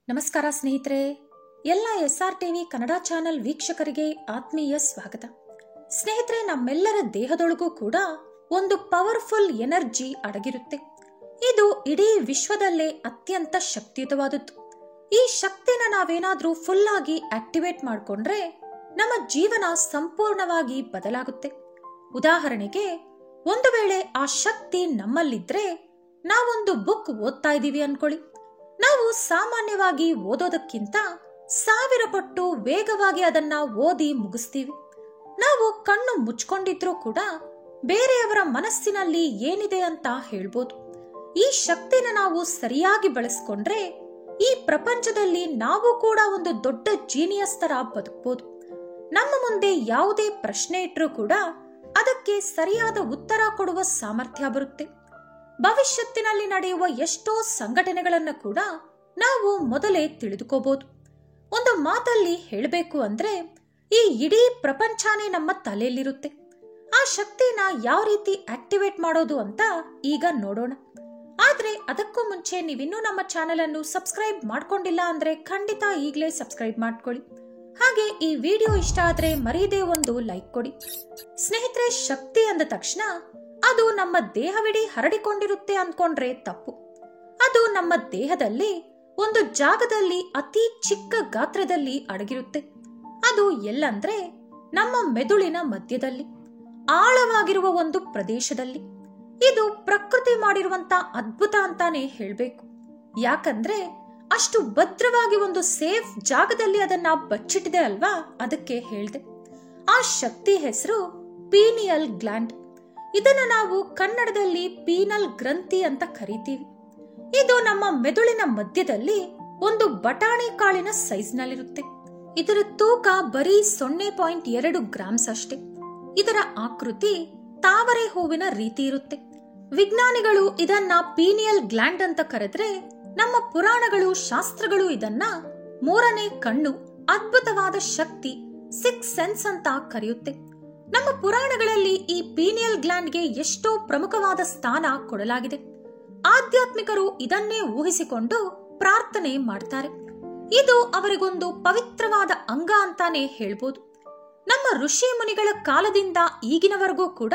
ನಮಸ್ಕಾರ ಸ್ನೇಹಿತರೆ, ಎಲ್ಲ SRTV ಕನ್ನಡ ಚಾನೆಲ್ ವೀಕ್ಷಕರಿಗೆ ಆತ್ಮೀಯ ಸ್ವಾಗತ. ಸ್ನೇಹಿತರೆ, ನಮ್ಮೆಲ್ಲರ ದೇಹದೊಳಗೂ ಕೂಡ ಒಂದು ಪವರ್ಫುಲ್ ಎನರ್ಜಿ ಅಡಗಿರುತ್ತೆ. ಇದು ಇಡೀ ವಿಶ್ವದಲ್ಲೇ ಅತ್ಯಂತ ಶಕ್ತಿಯುತವಾದದ್ದು. ಈ ಶಕ್ತಿನ ನಾವೇನಾದ್ರೂ ಫುಲ್ ಆಗಿ ಆಕ್ಟಿವೇಟ್ ಮಾಡಿಕೊಂಡ್ರೆ ನಮ್ಮ ಜೀವನ ಸಂಪೂರ್ಣವಾಗಿ ಬದಲಾಗುತ್ತೆ. ಉದಾಹರಣೆಗೆ, ಒಂದು ವೇಳೆ ಆ ಶಕ್ತಿ ನಮ್ಮಲ್ಲಿದ್ರೆ, ನಾವೊಂದು ಬುಕ್ ಓದ್ತಾ ಇದೀವಿ ಅನ್ಕೊಳ್ಳಿ. ನಾವು ಸಾಮಾನ್ಯವಾಗಿ ಓದೋದಕ್ಕಿಂತ 1000 ಪಟ್ಟು ವೇಗವಾಗಿ ಅದನ್ನ ಓದಿ ಮುಗಿಸ್ತೀವಿ. ನಾವು ಕಣ್ಣು ಮುಚ್ಕೊಂಡಿದ್ರೂ ಕೂಡ ಬೇರೆಯವರ ಮನಸ್ಸಿನಲ್ಲಿ ಏನಿದೆ ಅಂತ ಹೇಳ್ಬೋದು. ಈ ಶಕ್ತಿನ ನಾವು ಸರಿಯಾಗಿ ಬಳಸ್ಕೊಂಡ್ರೆ ಈ ಪ್ರಪಂಚದಲ್ಲಿ ನಾವು ಕೂಡ ಒಂದು ದೊಡ್ಡ ಜೀನಿಯಸ್ ತರ ಬದುಕಬಹುದು. ನಮ್ಮ ಮುಂದೆ ಯಾವುದೇ ಪ್ರಶ್ನೆ ಇಟ್ರೂ ಕೂಡ ಅದಕ್ಕೆ ಸರಿಯಾದ ಉತ್ತರ ಕೊಡುವ ಸಾಮರ್ಥ್ಯ ಬರುತ್ತೆ. ಭವಿಷ್ಯತ್ತಿನಲ್ಲಿ ನಡೆಯುವ ಎಷ್ಟೋ ಸಂಘಟನೆಗಳನ್ನ ಕೂಡ ನಾವು ಮೊದಲೇ ತಿಳಿದುಕೋಬಹುದು. ಒಂದು ಮಾತಲ್ಲಿ ಹೇಳಬೇಕು ಅಂದ್ರೆ, ಈ ಇಡೀ ಪ್ರಪಂಚನೇ ನಮ್ಮ ತಲೆಯಲ್ಲಿರುತ್ತೆ. ಆ ಶಕ್ತಿನ ಯಾವ ರೀತಿ ಆಕ್ಟಿವೇಟ್ ಮಾಡೋದು ಅಂತ ಈಗ ನೋಡೋಣ. ಆದ್ರೆ ಅದಕ್ಕೂ ಮುಂಚೆ ನೀವಿನ್ನೂ ನಮ್ಮ ಚಾನೆಲ್ ಅನ್ನು ಸಬ್ಸ್ಕ್ರೈಬ್ ಮಾಡ್ಕೊಂಡಿಲ್ಲ ಅಂದ್ರೆ ಖಂಡಿತ ಈಗಲೇ ಸಬ್ಸ್ಕ್ರೈಬ್ ಮಾಡ್ಕೊಳ್ಳಿ. ಹಾಗೆ ಈ ವಿಡಿಯೋ ಇಷ್ಟ ಆದ್ರೆ ಮರೀದೇ ಒಂದು ಲೈಕ್ ಕೊಡಿ. ಸ್ನೇಹಿತರೆ, ಶಕ್ತಿ ಅಂದ ತಕ್ಷಣ ಅದು ನಮ್ಮ ದೇಹವಿಡೀ ಹರಡಿಕೊಂಡಿರುತ್ತೆ ಅನ್ಕೊಂಡ್ರೆ ತಪ್ಪು. ಅದು ನಮ್ಮ ದೇಹದಲ್ಲಿ ಒಂದು ಜಾಗದಲ್ಲಿ ಅತಿ ಚಿಕ್ಕ ಗಾತ್ರದಲ್ಲಿ ಅಡಗಿರುತ್ತೆ. ಅದು ಎಲ್ಲಂದ್ರೆ ನಮ್ಮ ಮೆದುಳಿನ ಮಧ್ಯದಲ್ಲಿ ಆಳವಾಗಿರುವ ಒಂದು ಪ್ರದೇಶದಲ್ಲಿ. ಇದು ಪ್ರಕೃತಿ ಮಾಡಿರುವಂತ ಅದ್ಭುತ ಅಂತಾನೆ ಹೇಳ್ಬೇಕು. ಯಾಕಂದ್ರೆ ಅಷ್ಟು ಭದ್ರವಾಗಿ ಒಂದು ಸೇಫ್ ಜಾಗದಲ್ಲಿ ಅದನ್ನ ಬಚ್ಚಿಟ್ಟಿದೆ ಅಲ್ವಾ, ಅದಕ್ಕೆ ಹೇಳ್ದೆ. ಆ ಶಕ್ತಿ ಹೆಸರು ಪೀನಿಯಲ್ ಗ್ಲ್ಯಾಂಡ್. ಇದನ್ನ ನಾವು ಕನ್ನಡದಲ್ಲಿ ಪೀನಲ್ ಗ್ರಂಥಿ ಅಂತ ಕರಿತೀವಿ. ಇದು ನಮ್ಮ ಮೆದುಳಿನ ಮಧ್ಯದಲ್ಲಿ ಒಂದು ಬಟಾಣಿ ಕಾಳಿನ ಸೈಜ್ ನಲ್ಲಿರುತ್ತೆ. ಇದರ ತೂಕ ಬರೀ 0.2 ಗ್ರಾಮ್ಸ್ ಅಷ್ಟೇ. ಇದರ ಆಕೃತಿ ತಾವರೆ ಹೂವಿನ ರೀತಿ ಇರುತ್ತೆ. ವಿಜ್ಞಾನಿಗಳು ಇದನ್ನ ಪೀನಿಯಲ್ ಗ್ಲ್ಯಾಂಡ್ ಅಂತ ಕರೆದ್ರೆ, ನಮ್ಮ ಪುರಾಣಗಳು, ಶಾಸ್ತ್ರಗಳು ಇದನ್ನ 3ನೇ ಕಣ್ಣು, ಅದ್ಭುತವಾದ ಶಕ್ತಿ, 6 ಸೆನ್ಸ್ ಅಂತ ಕರೆಯುತ್ತೆ. ನಮ್ಮ ಪುರಾಣಗಳಲ್ಲಿ ಈ ಪೀನಿಯಲ್ ಗ್ಲ್ಯಾಂಡ್ಗೆ ಎಷ್ಟೋ ಪ್ರಮುಖವಾದ ಸ್ಥಾನ ಕೊಡಲಾಗಿದೆ. ಆಧ್ಯಾತ್ಮಿಕರು ಇದನ್ನೇ ಊಹಿಸಿಕೊಂಡು ಪ್ರಾರ್ಥನೆ ಮಾಡ್ತಾರೆ. ಇದು ಅವರಿಗೊಂದು ಪವಿತ್ರವಾದ ಅಂಗ ಅಂತಾನೆ ಹೇಳ್ಬೋದು. ನಮ್ಮ ಋಷಿ ಮುನಿಗಳ ಕಾಲದಿಂದ ಈಗಿನವರೆಗೂ ಕೂಡ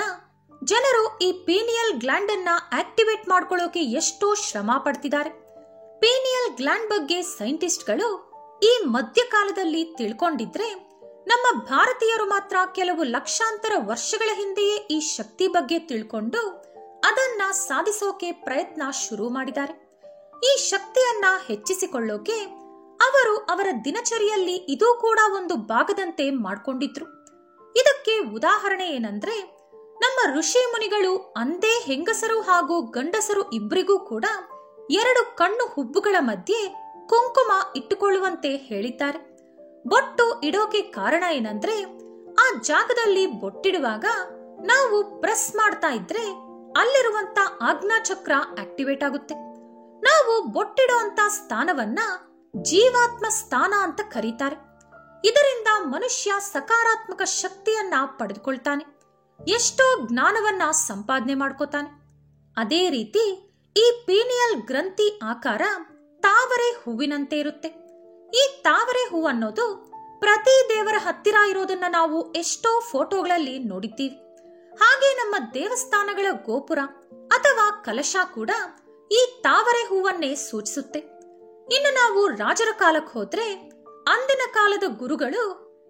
ಜನರು ಈ ಪೀನಿಯಲ್ ಗ್ಲ್ಯಾಂಡ್ ಅನ್ನ ಆಕ್ಟಿವೇಟ್ ಮಾಡ್ಕೊಳ್ಳೋಕೆ ಎಷ್ಟೋ ಶ್ರಮ ಪಡ್ತಿದ್ದಾರೆ. ಪೀನಿಯಲ್ ಗ್ಲ್ಯಾಂಡ್ ಬಗ್ಗೆ ಸೈಂಟಿಸ್ಟ್ಗಳು ಈ ಮಧ್ಯಕಾಲದಲ್ಲಿ ತಿಳ್ಕೊಂಡಿದ್ರೆ, ನಮ್ಮ ಭಾರತೀಯರು ಮಾತ್ರ ಕೆಲವು ಲಕ್ಷಾಂತರ ವರ್ಷಗಳ ಹಿಂದೆಯೇ ಈ ಶಕ್ತಿ ಬಗ್ಗೆ ತಿಳ್ಕೊಂಡು ಅದನ್ನ ಸಾಧಿಸೋಕೆ ಪ್ರಯತ್ನ ಶುರು ಮಾಡಿದ್ದಾರೆ. ಈ ಶಕ್ತಿಯನ್ನ ಹೆಚ್ಚಿಸಿಕೊಳ್ಳೋಕೆ ಅವರು ಅವರ ದಿನಚರಿಯಲ್ಲಿ ಇದೂ ಕೂಡ ಒಂದು ಭಾಗದಂತೆ ಮಾಡ್ಕೊಂಡಿದ್ರು. ಇದಕ್ಕೆ ಉದಾಹರಣೆ ಏನಂದ್ರೆ, ನಮ್ಮ ಋಷಿ ಮುನಿಗಳು ಅಂದೇ ಹೆಂಗಸರು ಹಾಗೂ ಗಂಡಸರು ಇಬ್ಬರಿಗೂ ಕೂಡ 2 ಕಣ್ಣು ಹುಬ್ಬುಗಳ ಮಧ್ಯೆ ಕುಂಕುಮ ಇಟ್ಟುಕೊಳ್ಳುವಂತೆ ಹೇಳಿದ್ದಾರೆ. ಬೊಟ್ಟು ಇಡೋಕೆ ಕಾರಣ ಏನಂದ್ರೆ, ಆ ಜಾಗದಲ್ಲಿ ಬೊಟ್ಟಿಡುವಾಗ ನಾವು ಪ್ರೆಸ್ ಮಾಡ್ತಾ ಇದ್ರೆ ಅಲ್ಲಿರುವಂತ ಆಜ್ಞಾಚಕ್ರ ಆಕ್ಟಿವೇಟ್ ಆಗುತ್ತೆ. ನಾವು ಬೊಟ್ಟಿಡೋ ಅಂತ ಸ್ಥಾನವನ್ನ ಜೀವಾತ್ಮ ಸ್ಥಾನ ಅಂತ ಕರೀತಾರೆ. ಇದರಿಂದ ಮನುಷ್ಯ ಸಕಾರಾತ್ಮಕ ಶಕ್ತಿಯನ್ನ ಪಡೆದುಕೊಳ್ತಾನೆ, ಎಷ್ಟೋ ಜ್ಞಾನವನ್ನ ಸಂಪಾದನೆ ಮಾಡ್ಕೋತಾನೆ. ಅದೇ ರೀತಿ ಈ ಪೀನಿಯಲ್ ಗ್ರಂಥಿ ಆಕಾರ ತಾವರೆ ಹೂವಿನಂತೆ ಇರುತ್ತೆ. ಈ ತಾವರೆ ಹೂ ಅನ್ನೋದು ಪ್ರತಿ ದೇವರ ಹತ್ತಿರ ಇರೋದನ್ನ ನಾವು ಎಷ್ಟೋ ಫೋಟೋಗಳಲ್ಲಿ ನೋಡಿದ್ದೀವಿ. ಹಾಗೆ ನಮ್ಮ ದೇವಸ್ಥಾನಗಳ ಗೋಪುರ ಅಥವಾ ಕಲಶ ಕೂಡ ಈ ತಾವರೆ ಹೂವನ್ನೇ ಸೂಚಿಸುತ್ತೆ. ಇನ್ನು ನಾವು ರಾಜರ ಕಾಲಕ್ಕೆ ಹೋದ್ರೆ, ಅಂದಿನ ಕಾಲದ ಗುರುಗಳು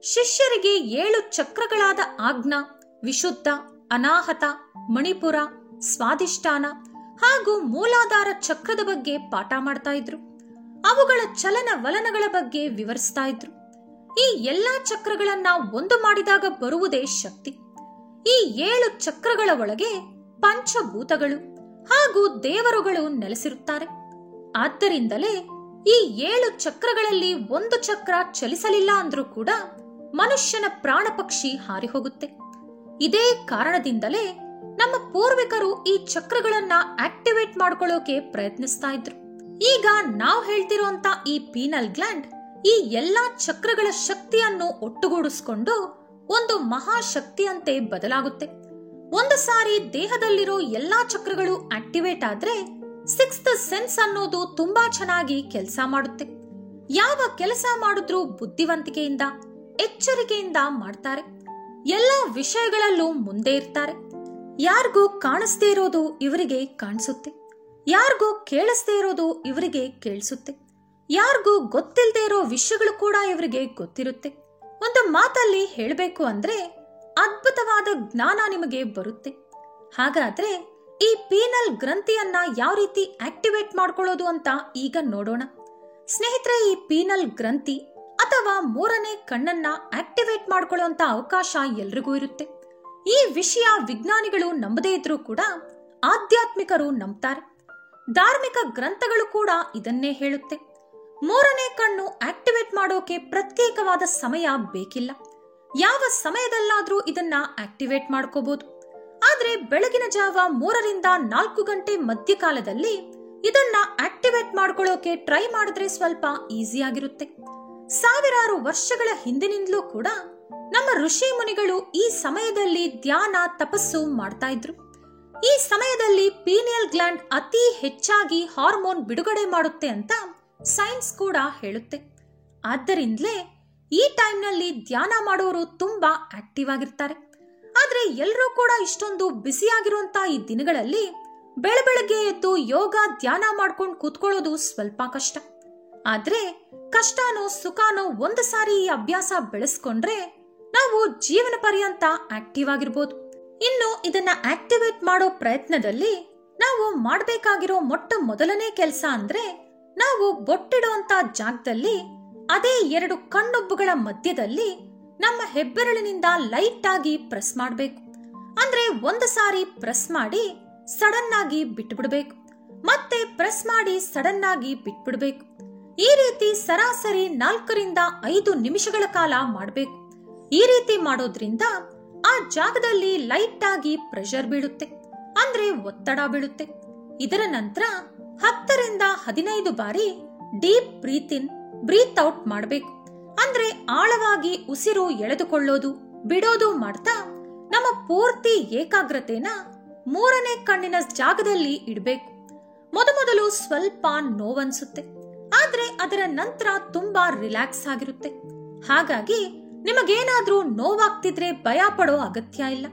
ಶಿಷ್ಯರಿಗೆ 7 ಚಕ್ರಗಳಾದ ಆಜ್ಞಾ, ವಿಶುದ್ಧ, ಅನಾಹತ, ಮಣಿಪುರ, ಸ್ವಾಧಿಷ್ಠಾನ ಹಾಗೂ ಮೂಲಾಧಾರ ಚಕ್ರದ ಬಗ್ಗೆ ಪಾಠ ಮಾಡ್ತಾ ಇದ್ರು. ಅವುಗಳ ಚಲನ ವಲನಗಳ ಬಗ್ಗೆ ವಿವರಿಸ್ತಾ ಇದ್ರು. ಈ ಎಲ್ಲಾ ಚಕ್ರಗಳನ್ನ ಒಂದು ಮಾಡಿದಾಗ ಬರುವುದೇ ಶಕ್ತಿ. ಈ 7 ಚಕ್ರಗಳ ಒಳಗೆ ಪಂಚಭೂತಗಳು ಹಾಗೂ ದೇವರುಗಳು ನೆಲೆಸಿರುತ್ತಾರೆ. ಆದ್ದರಿಂದಲೇ ಈ 7 ಚಕ್ರಗಳಲ್ಲಿ ಒಂದು ಚಕ್ರ ಚಲಿಸಲಿಲ್ಲ ಅಂದ್ರೂ ಕೂಡ ಮನುಷ್ಯನ ಪ್ರಾಣ ಪಕ್ಷಿ ಹಾರಿ ಹೋಗುತ್ತೆ. ಇದೇ ಕಾರಣದಿಂದಲೇ ನಮ್ಮ ಪೂರ್ವಿಕರು ಈ ಚಕ್ರಗಳನ್ನ ಆಕ್ಟಿವೇಟ್ ಮಾಡ್ಕೊಳ್ಳೋಕೆ ಪ್ರಯತ್ನಿಸ್ತಾ ಇದ್ರು. ಈಗ ನಾವು ಹೇಳ್ತಿರೋಂತ ಈ ಪೀನಲ್ ಗ್ಲ್ಯಾಂಡ್ ಈ ಎಲ್ಲಾ ಚಕ್ರಗಳ ಶಕ್ತಿಯನ್ನು ಒಟ್ಟುಗೂಡಿಸ್ಕೊಂಡು ಒಂದು ಮಹಾಶಕ್ತಿಯಂತೆ ಬದಲಾಗುತ್ತೆ. ಒಂದು ಸಾರಿ ದೇಹದಲ್ಲಿರೋ ಎಲ್ಲಾ ಚಕ್ರಗಳು ಆಕ್ಟಿವೇಟ್ ಆದ್ರೆ 6th ಸೆನ್ಸ್ ಅನ್ನೋದು ತುಂಬಾ ಚೆನ್ನಾಗಿ ಕೆಲಸ ಮಾಡುತ್ತೆ. ಯಾವ ಕೆಲಸ ಮಾಡಿದ್ರೂ ಬುದ್ಧಿವಂತಿಕೆಯಿಂದ ಎಚ್ಚರಿಕೆಯಿಂದ ಮಾಡ್ತಾರೆ. ಎಲ್ಲ ವಿಷಯಗಳಲ್ಲೂ ಮುಂದೆ ಇರ್ತಾರೆ. ಯಾರಿಗೂ ಕಾಣಿಸ್ದೇ ಇರೋದು ಇವರಿಗೆ ಕಾಣಿಸುತ್ತೆ, ಯಾರಿಗೂ ಕೇಳಿಸ್ದೇ ಇರೋದು ಇವರಿಗೆ ಕೇಳಿಸುತ್ತೆ, ಯಾರಿಗೂ ಗೊತ್ತಿಲ್ಲದೆ ಇರೋ ವಿಷಯಗಳು ಕೂಡ ಇವರಿಗೆ ಗೊತ್ತಿರುತ್ತೆ. ಒಂದು ಮಾತಲ್ಲಿ ಹೇಳಬೇಕು ಅಂದ್ರೆ ಅದ್ಭುತವಾದ ಜ್ಞಾನ ನಿಮಗೆ ಬರುತ್ತೆ. ಹಾಗಾದ್ರೆ ಈ ಪೀನಲ್ ಗ್ರಂಥಿಯನ್ನ ಯಾವ ರೀತಿ ಆಕ್ಟಿವೇಟ್ ಮಾಡ್ಕೊಳ್ಳೋದು ಅಂತ ಈಗ ನೋಡೋಣ. ಸ್ನೇಹಿತರೆ, ಈ ಪೀನಲ್ ಗ್ರಂಥಿ ಅಥವಾ ಮೂರನೇ ಕಣ್ಣನ್ನ ಆಕ್ಟಿವೇಟ್ ಮಾಡ್ಕೊಳ್ಳುವಂತ ಅವಕಾಶ ಎಲ್ರಿಗೂ ಇರುತ್ತೆ. ಈ ವಿಷಯ ವಿಜ್ಞಾನಿಗಳು ನಂಬದೇ ಇದ್ರೂ ಕೂಡ ಆಧ್ಯಾತ್ಮಿಕರು ನಂಬ್ತಾರೆ. ಧಾರ್ಮಿಕ ಗ್ರಂಥಗಳು ಕೂಡ ಇದನ್ನೇ ಹೇಳುತ್ತೆ. ಮೂರನೇ ಕಣ್ಣು ಆಕ್ಟಿವೇಟ್ ಮಾಡೋಕೆ ಪ್ರತ್ಯೇಕವಾದ ಸಮಯ ಬೇಕಿಲ್ಲ. ಯಾವ ಸಮಯದಲ್ಲಾದ್ರೂ ಇದನ್ನ ಆಕ್ಟಿವೇಟ್ ಮಾಡ್ಕೋಬಹುದು. ಆದ್ರೆ ಬೆಳಗಿನ ಜಾವ 3ರಿಂದ 4 ಗಂಟೆ ಮಧ್ಯಕಾಲದಲ್ಲಿ ಇದನ್ನ ಆಕ್ಟಿವೇಟ್ ಮಾಡ್ಕೊಳ್ಳೋಕೆ ಟ್ರೈ ಮಾಡಿದ್ರೆ ಸ್ವಲ್ಪ ಈಸಿ ಆಗಿರುತ್ತೆ. ಸಾವಿರಾರು ವರ್ಷಗಳ ಹಿಂದಿನಿಂದಲೂ ಕೂಡ ನಮ್ಮ ಋಷಿ ಮುನಿಗಳು ಈ ಸಮಯದಲ್ಲಿ ಧ್ಯಾನ ತಪಸ್ಸು ಮಾಡ್ತಾ ಇದ್ರು. ಈ ಸಮಯದಲ್ಲಿ ಪೀನಿಯಲ್ ಗ್ಲ್ಯಾಂಡ್ ಅತಿ ಹೆಚ್ಚಾಗಿ ಹಾರ್ಮೋನ್ ಬಿಡುಗಡೆ ಮಾಡುತ್ತೆ ಅಂತ ಸೈನ್ಸ್ ಕೂಡ ಹೇಳುತ್ತೆ. ಆದ್ದರಿಂದಲೇ ಈ ಟೈಮ್ನಲ್ಲಿ ಧ್ಯಾನ ಮಾಡೋರು ತುಂಬಾ ಆಕ್ಟಿವ್ ಆಗಿರ್ತಾರೆ. ಆದ್ರೆ ಎಲ್ಲರೂ ಕೂಡ ಇಷ್ಟೊಂದು ಬ್ಯುಸಿ ಆಗಿರುವಂತ ಈ ದಿನಗಳಲ್ಲಿ ಬೆಳಗ್ಗೆ ಎದ್ದು ಯೋಗ ಧ್ಯಾನ ಮಾಡ್ಕೊಂಡು ಕೂತ್ಕೊಳ್ಳೋದು ಸ್ವಲ್ಪ ಕಷ್ಟ. ಆದ್ರೆ ಕಷ್ಟನೋ ಸುಖನೋ ಒಂದು ಸಾರಿ ಈ ಅಭ್ಯಾಸ ಬೆಳೆಸ್ಕೊಂಡ್ರೆ ನಾವು ಜೀವನ ಪರ್ಯಂತ ಆಕ್ಟಿವ್ ಆಗಿರ್ಬೋದು. ಇನ್ನು ಇದನ್ನ ಆಕ್ಟಿವೇಟ್ ಮಾಡೋ ಪ್ರಯತ್ನದಲ್ಲಿ ನಾವು ಮಾಡಬೇಕಾಗಿರೋ ಮೊದಲನೇ ಕೆಲಸ ಅಂದ್ರೆ ನಾವು ಬೊಟ್ಟಿಡುವಂತ ಜಾಗದಲ್ಲಿ ಅದೇ 2 ಕಣ್ಣುಬ್ಬುಗಳ ಮಧ್ಯದಲ್ಲಿ ನಮ್ಮ ಹೆಬ್ಬೆರಳಿನಿಂದ ಲೈಟ್ ಆಗಿ ಪ್ರೆಸ್ ಮಾಡಬೇಕು. ಅಂದ್ರೆ ಒಂದು ಸಾರಿ ಪ್ರೆಸ್ ಮಾಡಿ ಸಡನ್ ಆಗಿ ಬಿಟ್ಬಿಡ್ಬೇಕು, ಮತ್ತೆ ಪ್ರೆಸ್ ಮಾಡಿ ಸಡನ್ ಆಗಿ ಬಿಟ್ಬಿಡ್ಬೇಕು. ಈ ರೀತಿ ಸರಾಸರಿ 4ರಿಂದ 5 ನಿಮಿಷಗಳ ಕಾಲ ಮಾಡಬೇಕು. ಈ ರೀತಿ ಮಾಡೋದ್ರಿಂದ ಆ ಜಾಗದಲ್ಲಿ ಲೈಟ್ ಆಗಿ ಪ್ರೆಷರ್ ಬೀಳುತ್ತೆ, ಅಂದ್ರೆ ಒತ್ತಡ ಬೀಳುತ್ತೆ. ಇದರ ನಂತರ 10ರಿಂದ 15 ಬಾರಿ ಡೀಪ್ ಬ್ರೀತ್ ಇನ್ ಬ್ರೀತ್ ಔಟ್ ಮಾಡಬೇಕು. ಅಂದ್ರೆ ಆಳವಾಗಿ ಉಸಿರು ಎಳೆದುಕೊಳ್ಳೋದು ಬಿಡೋದು ಮಾಡ್ತಾ ನಮ್ಮ ಪೂರ್ತಿ ಏಕಾಗ್ರತೆನ ಮೂರನೇ ಕಣ್ಣಿನ ಜಾಗದಲ್ಲಿ ಇಡಬೇಕು. ಮೊದಲು ಸ್ವಲ್ಪ ನೋವನ್ಸುತ್ತೆ, ಆದ್ರೆ ಅದರ ನಂತರ ತುಂಬಾ ರಿಲ್ಯಾಕ್ಸ್ ಆಗಿರುತ್ತೆ. ಹಾಗಾಗಿ ನಿಮಗೇನಾದ್ರೂ ನೋವಾಗ್ತಿದ್ರೆ ಭಯ ಪಡೋ ಅಗತ್ಯ ಇಲ್ಲ.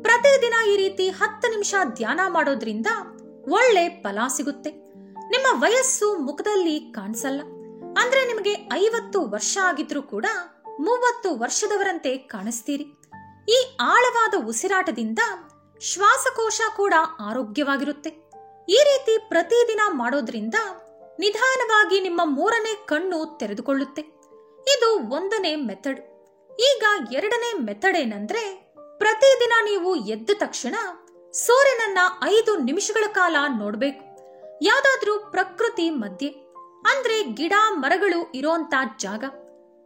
ಪ್ರತಿದಿನ ಈ ರೀತಿ 10 ನಿಮಿಷ ಧ್ಯಾನ ಮಾಡೋದ್ರಿಂದ ಒಳ್ಳೆ ಫಲ ಸಿಗುತ್ತೆ. ನಿಮ್ಮ ವಯಸ್ಸು ಮುಖದಲ್ಲಿ ಕಾಣಿಸಲ್ಲ. ಅಂದ್ರೆ ನಿಮಗೆ 50 ವರ್ಷ ಆಗಿದ್ರೂ ಕೂಡ 30 ವರ್ಷದವರಂತೆ ಕಾಣಿಸ್ತೀರಿ. ಈ ಆಳವಾದ ಉಸಿರಾಟದಿಂದ ಶ್ವಾಸಕೋಶ ಕೂಡ ಆರೋಗ್ಯವಾಗಿರುತ್ತೆ. ಈ ರೀತಿ ಪ್ರತಿದಿನ ಮಾಡೋದ್ರಿಂದ ನಿಧಾನವಾಗಿ ನಿಮ್ಮ ಮೂರನೇ ಕಣ್ಣು ತೆರೆದುಕೊಳ್ಳುತ್ತೆ. ಇದು 1ನೇ ಮೆಥಡ್. ಈಗ 2ನೇ ಮೆಥಡ್ ಏನಂದ್ರೆ ಪ್ರತಿದಿನ ನೀವು ಎದ್ದ ತಕ್ಷಣ ಸೂರ್ಯನನ್ನ 5 ನಿಮಿಷಗಳ ಕಾಲ ನೋಡ್ಬೇಕು. ಯಾವ್ದಾದ್ರೂ ಪ್ರಕೃತಿ ಮಧ್ಯೆ, ಅಂದ್ರೆ ಗಿಡ ಮರಗಳು ಇರೋಂತ ಜಾಗ,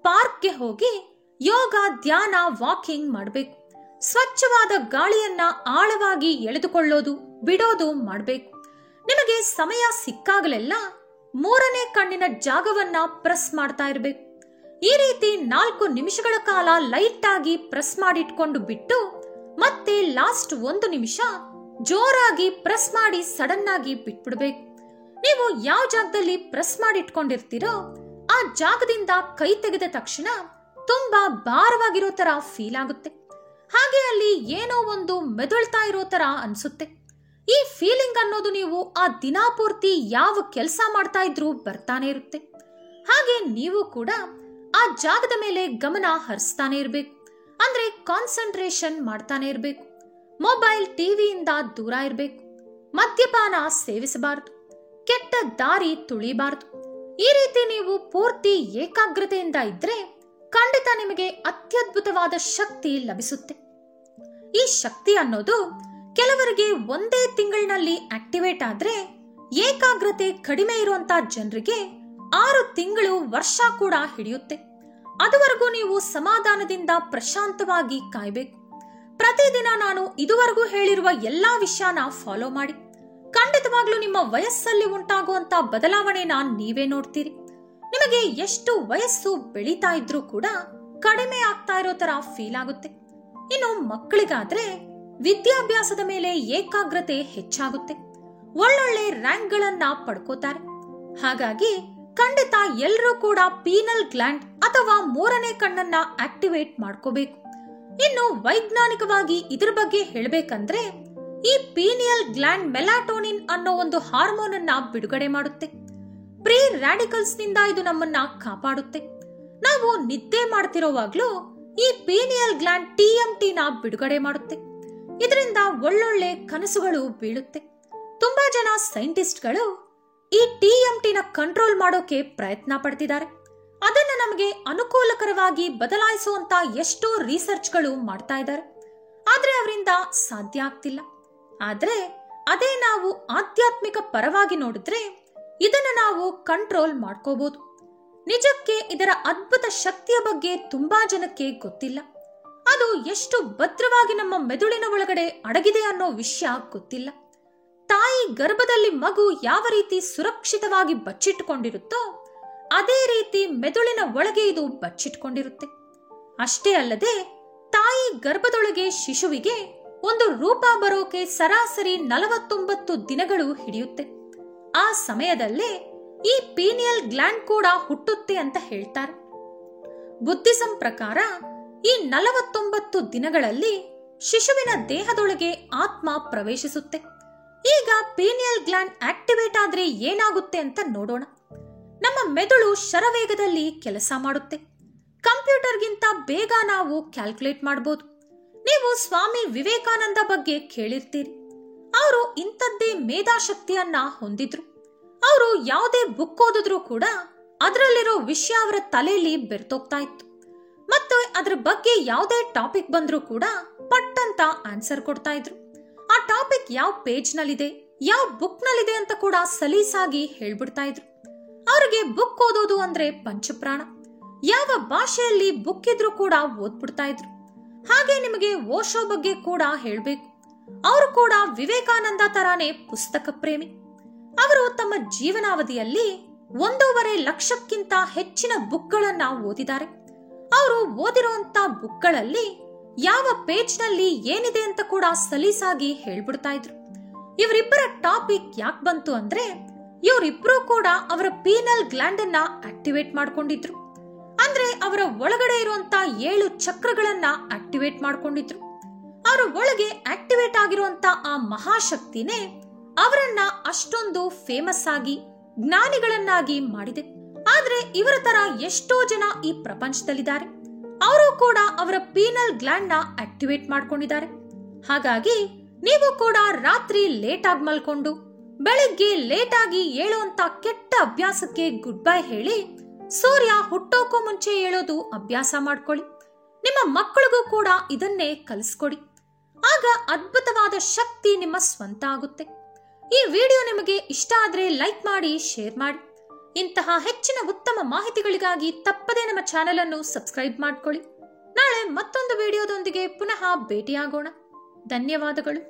ಪಾರ್ಕ್ಗೆ ಹೋಗಿ ಯೋಗ ಧ್ಯಾನ ವಾಕಿಂಗ್ ಮಾಡಬೇಕು. ಸ್ವಚ್ಛವಾದ ಗಾಳಿಯನ್ನ ಆಳವಾಗಿ ಎಳೆದುಕೊಳ್ಳೋದು ಬಿಡೋದು ಮಾಡಬೇಕು. ನಿಮಗೆ ಸಮಯ ಸಿಕ್ಕಾಗಲೆಲ್ಲ ಮೂರನೇ ಕಣ್ಣಿನ ಜಾಗವನ್ನ ಪ್ರೆಸ್ ಮಾಡ್ತಾ ಇರಬೇಕು. ಈ ರೀತಿ 4 ನಿಮಿಷಗಳ ಕಾಲ ಲೈಟ್ ಆಗಿ ಪ್ರೆಸ್ ಮಾಡಿಟ್ಕೊಂಡು ಬಿಟ್ಟು ಮತ್ತೆ ಲಾಸ್ಟ್ 1 ನಿಮಿಷ ಜೋರಾಗಿ ಪ್ರೆಸ್ ಮಾಡಿ ಸಡನ್ ಆಗಿ ಬಿಟ್ಬಿಡ್ಬೇಕು. ನೀವು ಯಾವ ಜಾಗದಲ್ಲಿ ಪ್ರೆಸ್ ಮಾಡಿ ಇಟ್ಕೊಂಡಿರ್ತೀರೋ ಆ ಜಾಗದಿಂದ ಕೈ ತೆಗೆದ ತಕ್ಷಣ ತುಂಬಾ ಭಾರವಾಗಿರೋ ತರ ಫೀಲ್ ಆಗುತ್ತೆ. ಹಾಗೆ ಅಲ್ಲಿ ಏನೋ ಒಂದು ಮೆದುಳ್ತಾ ಇರೋ ತರ ಅನ್ಸುತ್ತೆ. ಈ ಫೀಲಿಂಗ್ ಅನ್ನೋದು ನೀವು ಆ ದಿನಾಪೂರ್ತಿ ಯಾವ ಕೆಲಸ ಮಾಡ್ತಾ ಇದ್ರೂ ಬರ್ತಾನೆ ಇರುತ್ತೆ. ಹಾಗೆ ನೀವು ಕೂಡ ಆ ಜಾಗದ ಮೇಲೆ ಗಮನ ಹರಿಸ್ತಾನೆ ಇರಬೇಕು. ಅಂದ್ರೆ ಕಾನ್ಸಂಟ್ರೇಷನ್ ಮಾಡ್ತಾನೆ ಇರಬೇಕು. ಮೊಬೈಲ್ ಟಿವಿಯಿಂದ ದೂರ ಇರಬೇಕು. ಮದ್ಯಪಾನ ಸೇವಿಸಬಾರದು. ಕೆಟ್ಟ ದಾರಿ ತುಳಿಬಾರದು. ಈ ರೀತಿ ನೀವು ಪೂರ್ತಿ ಏಕಾಗ್ರತೆಯಿಂದ ಇದ್ರೆ ಖಂಡಿತ ನಿಮಗೆ ಅತ್ಯದ್ಭುತವಾದ ಶಕ್ತಿ ಲಭಿಸುತ್ತೆ. ಈ ಶಕ್ತಿ ಅನ್ನೋದು ಕೆಲವರಿಗೆ ಒಂದೇ ತಿಂಗಳಿನಲ್ಲಿ ಆಕ್ಟಿವೇಟ್ ಆದ್ರೆ, ಏಕಾಗ್ರತೆ ಕಡಿಮೆ ಇರುವಂತ ಜನರಿಗೆ 6 ತಿಂಗಳು ವರ್ಷ ಕೂಡ ಹಿಡಿಯುತ್ತೆ. ಅದುವರೆಗೂ ನೀವು ಸಮಾಧಾನದಿಂದ ಪ್ರಶಾಂತವಾಗಿ ಕಾಯ್ಬೇಕು. ಪ್ರತಿದಿನ ನಾನು ಇದುವರೆಗೂ ಹೇಳಿರುವ ಎಲ್ಲಾ ವಿಷಯನ ಫಾಲೋ ಮಾಡಿ. ಖಂಡಿತವಾಗ್ಲೂ ನಿಮ್ಮ ವಯಸ್ಸಲ್ಲಿ ಉಂಟಾಗುವಂತ ಬದಲಾವಣೆನ ನೀವೇ ನೋಡ್ತೀರಿ. ನಿಮಗೆ ಎಷ್ಟು ವಯಸ್ಸು ಬೆಳೀತಾ ಇದ್ರೂ ಕೂಡ ಕಡಿಮೆ ಆಗ್ತಾ ಇರೋ ತರ ಫೀಲ್ ಆಗುತ್ತೆ. ಇನ್ನು ಮಕ್ಕಳಿಗಾದ್ರೆ ವಿದ್ಯಾಭ್ಯಾಸದ ಮೇಲೆ ಏಕಾಗ್ರತೆ ಹೆಚ್ಚಾಗುತ್ತೆ. ಒಳ್ಳೊಳ್ಳೆ ರ್ಯಾಂಕ್ಗಳನ್ನ ಪಡ್ಕೋತಾರೆ. ಹಾಗಾಗಿ ಖಂಡಿತ ಎಲ್ಲರೂ ಕೂಡ ಪೀನಲ್ ಗ್ಲ್ಯಾಂಡ್ ಅಥವಾ ಮೂರನೇ ಕಣ್ಣನ್ನ ಆಕ್ಟಿವೇಟ್ ಮಾಡ್ಕೋಬೇಕು. ಇನ್ನು ವೈಜ್ಞಾನಿಕವಾಗಿ ಇದ್ರ ಬಗ್ಗೆ ಹೇಳಬೇಕಂದ್ರೆ ಈ ಪೀನಿಯಲ್ ಗ್ಲ್ಯಾಂಡ್ ಮೆಲಾಟೋನಿನ್ ಅನ್ನೋ ಒಂದು ಹಾರ್ಮೋನ್ ಅನ್ನ ಬಿಡುಗಡೆ ಮಾಡುತ್ತೆ. ಪ್ರೀ ರಾಡಿಕಲ್ಸ್ ನಿಂದ ಇದು ನಮ್ಮನ್ನ ಕಾಪಾಡುತ್ತೆ. ನಾವು ನಿದ್ದೆ ಮಾಡ್ತಿರೋವಾಗ್ಲೂ ಈ ಪೀನಿಯಲ್ ಗ್ಲ್ಯಾಂಡ್ TMT ನ ಬಿಡುಗಡೆ ಮಾಡುತ್ತೆ. ಇದರಿಂದ ಒಳ್ಳೊಳ್ಳೆ ಕನಸುಗಳು ಬೀಳುತ್ತೆ. ತುಂಬಾ ಜನ ಸೈಂಟಿಸ್ಟ್ಗಳು ಈ TMT ನ ಕಂಟ್ರೋಲ್ ಮಾಡೋಕೆ ಪ್ರಯತ್ನ ಪಡ್ತಿದ್ದಾರೆ. ಅದನ್ನ ನಮಗೆ ಅನುಕೂಲಕರವಾಗಿ ಬದಲಾಯಿಸುವಂತ ಎಷ್ಟೋ ರಿಸರ್ಚ್ಗಳು ಮಾಡ್ತಾ ಇದ್ದಾರೆ. ಆದ್ರೆ ಅವರಿಂದ ಸಾಧ್ಯ ಆಗ್ತಿಲ್ಲ. ಆದ್ರೆ ಅದೇ ನಾವು ಆಧ್ಯಾತ್ಮಿಕ ಪರವಾಗಿ ನೋಡಿದ್ರೆ ಇದನ್ನ ನಾವು ಕಂಟ್ರೋಲ್ ಮಾಡ್ಕೋಬಹುದು. ನಿಜಕ್ಕೆ ಇದರ ಅದ್ಭುತ ಶಕ್ತಿಯ ಬಗ್ಗೆ ತುಂಬಾ ಜನಕ್ಕೆ ಗೊತ್ತಿಲ್ಲ. ಅದು ಎಷ್ಟು ಭದ್ರವಾಗಿ ನಮ್ಮ ಮೆದುಳಿನ ಒಳಗಡೆ ಅಡಗಿದೆ ಅನ್ನೋ ವಿಷಯ ಗೊತ್ತಿಲ್ಲ. ತಾಯಿ ಗರ್ಭದಲ್ಲಿ ಮಗು ಯಾವ ರೀತಿ ಸುರಕ್ಷಿತವಾಗಿ ಬಚ್ಚಿಟ್ಟುಕೊಂಡಿರುತ್ತೋ ಅದೇ ರೀತಿ ಮೆದುಳಿನ ಒಳಗೆ ಇದು ಬಚ್ಚಿಟ್ಕೊಂಡಿರುತ್ತೆ. ಅಷ್ಟೇ ಅಲ್ಲದೆ ತಾಯಿ ಗರ್ಭದೊಳಗೆ ಶಿಶುವಿಗೆ ಒಂದು ರೂಪ ಬರೋಕೆ ಸರಾಸರಿ 49 ದಿನಗಳು ಹಿಡಿಯುತ್ತೆ. ಆ ಸಮಯದಲ್ಲೇ ಈ ಪೀನಿಯಲ್ ಗ್ಲ್ಯಾಂಡ್ ಕೂಡ ಹುಟ್ಟುತ್ತೆ ಅಂತ ಹೇಳ್ತಾರೆ. ಬುದ್ಧಿಸಂ ಪ್ರಕಾರ ಈ 49 ದಿನಗಳಲ್ಲಿ ಶಿಶುವಿನ ದೇಹದೊಳಗೆ ಆತ್ಮ ಪ್ರವೇಶಿಸುತ್ತೆ. ಈಗ ಪೀನಿಯಲ್ ಗ್ಲ್ಯಾಂಡ್ ಆಕ್ಟಿವೇಟ್ ಆದ್ರೆ ಏನಾಗುತ್ತೆ ಅಂತ ನೋಡೋಣ. ನಮ್ಮ ಮೆದುಳು ಶರವೇಗದಲ್ಲಿ ಕೆಲಸ ಮಾಡುತ್ತೆ. ಕಂಪ್ಯೂಟರ್ಗಿಂತ ಬೇಗ ನಾವು ಕ್ಯಾಲ್ಕುಲೇಟ್ ಮಾಡಬಹುದು. ನೀವು ಸ್ವಾಮಿ ವಿವೇಕಾನಂದ ಬಗ್ಗೆ ಕೇಳಿರ್ತೀರಿ. ಅವರು ಇಂಥದ್ದೇ ಮೇಧಾಶಕ್ತಿಯನ್ನ ಹೊಂದಿದ್ರು. ಅವರು ಯಾವುದೇ ಬುಕ್ ಓದಿದ್ರು ಕೂಡ ಅದರಲ್ಲಿರೋ ವಿಷಯ ಅವರ ತಲೆಯಲ್ಲಿ ಬೆರ್ತೋಗ್ತಾ ಇತ್ತು. ಮತ್ತೆ ಅದ್ರ ಬಗ್ಗೆ ಯಾವುದೇ ಟಾಪಿಕ್ ಬಂದ್ರೂ ಕೂಡ ಪಟ್ಟಂತ ಆನ್ಸರ್ ಕೊಡ್ತಾ ಇದ್ರು. ಆ ಟಾಪಿಕ್ ಯಾವ ಪೇಜ್ ನಲ್ಲಿದೆ, ಯಾವ ಬುಕ್ ನಲ್ಲಿದೆ ಅಂತ ಕೂಡ ಸಲೀಸಾಗಿ ಹೇಳ್ಬಿಡ್ತಾ ಇದ್ರು. ಅವ್ರಿಗೆ ಬುಕ್ ಓದೋದು ಅಂದ್ರೆ ಪಂಚಪ್ರಾಣ. ಯಾವ ಭಾಷೆಯಲ್ಲಿ ಬುಕ್ ಇದ್ರೂ ಕೂಡ ಓದ್ಬಿಡ್ತಾ ಇದ್ರು. ಹಾಗೆ ನಿಮಗೆ ಓಶೋ ಬಗ್ಗೆ ಕೂಡ ಹೇಳ್ಬೇಕು. ಅವರು ಕೂಡ ವಿವೇಕಾನಂದ ತರಾನೇ ಪುಸ್ತಕ ಪ್ರೇಮಿ. ಅವರು ತಮ್ಮ ಜೀವನಾವಧಿಯಲ್ಲಿ 1.5 ಲಕ್ಷಕ್ಕಿಂತ ಹೆಚ್ಚಿನ ಬುಕ್ಗಳನ್ನ ಓದಿದ್ದಾರೆ. ಅವರು ಓದಿರುವಂತ ಬುಕ್ಗಳಲ್ಲಿ ಯಾವ ಪೇಜ್ ನಲ್ಲಿ ಏನಿದೆ ಅಂತ ಕೂಡ ಸಲೀಸಾಗಿ ಹೇಳ್ಬಿಡ್ತಾ ಇದ್ರು. ಇವರಿಬ್ಬರ ಟಾಪಿಕ್ ಯಾಕೆ ಬಂತು ಅಂದ್ರೆ ಇವರಿಬ್ರು ಕೂಡ ಅವರ ಪೀನಲ್ ಗ್ಲ್ಯಾಂಡ್ ಅನ್ನ ಆಕ್ಟಿವೇಟ್ ಮಾಡ್ಕೊಂಡಿದ್ರು. ಅಂದ್ರೆ ಅವರ ಒಳಗಡೆ ಇರುವಂತ 7 ಚಕ್ರಗಳನ್ನ ಆಕ್ಟಿವೇಟ್ ಮಾಡ್ಕೊಂಡಿದ್ರು. ಅವರ ಒಳಗೆ ಆಕ್ಟಿವೇಟ್ ಆಗಿರುವಂತ ಆ ಮಹಾಶಕ್ತಿನೇ ಅವರನ್ನ ಅಷ್ಟೊಂದು ಫೇಮಸ್ ಆಗಿ ಜ್ಞಾನಿಗಳನ್ನಾಗಿ ಮಾಡಿದೆ. ಆದ್ರೆ ಇವರ ತರ ಎಷ್ಟೋ ಜನ ಈ ಪ್ರಪಂಚದಲ್ಲಿದ್ದಾರೆ. ಅವರು ಕೂಡ ಅವರ ಪೀನಲ್ ಗ್ಲ್ಯಾಂಡ್ ನ ಆಕ್ಟಿವೇಟ್ ಮಾಡ್ಕೊಂಡಿದ್ದಾರೆ. ಹಾಗಾಗಿ ನೀವು ಕೂಡ ರಾತ್ರಿ ಲೇಟ್ ಆಗಿ ಮಲ್ಕೊಂಡು ಬೆಳಿಗ್ಗೆ ಲೇಟ್ ಆಗಿ ಏಳುವಂತ ಕೆಟ್ಟ ಅಭ್ಯಾಸಕ್ಕೆ ಗುಡ್ ಬೈ ಹೇಳಿ ಸೂರ್ಯ ಹುಟ್ಟೋಕೋ ಮುಂಚೆ ಏಳೋದು ಅಭ್ಯಾಸ ಮಾಡ್ಕೊಳ್ಳಿ. ನಿಮ್ಮ ಮಕ್ಕಳಿಗೂ ಕೂಡ ಇದನ್ನೇ ಕಲಿಸ್ಕೊಡಿ. ಆಗ ಅದ್ಭುತವಾದ ಶಕ್ತಿ ನಿಮ್ಮ ಸ್ವಂತ ಆಗುತ್ತೆ. ಈ ವಿಡಿಯೋ ನಿಮಗೆ ಇಷ್ಟ ಆದ್ರೆ ಲೈಕ್ ಮಾಡಿ, ಶೇರ್ ಮಾಡಿ. ಇಂತಹ ಹೆಚ್ಚಿನ ಉತ್ತಮ ಮಾಹಿತಿಗಳಿಗಾಗಿ ತಪ್ಪದೇ ನಮ್ಮ ಚಾನೆಲ್ ಅನ್ನು ಸಬ್ಸ್ಕ್ರೈಬ್ ಮಾಡ್ಕೊಳ್ಳಿ. ನಾಳೆ ಮತ್ತೊಂದು ವಿಡಿಯೋದೊಂದಿಗೆ ಪುನಃ ಭೇಟಿಯಾಗೋಣ. ಧನ್ಯವಾದಗಳು.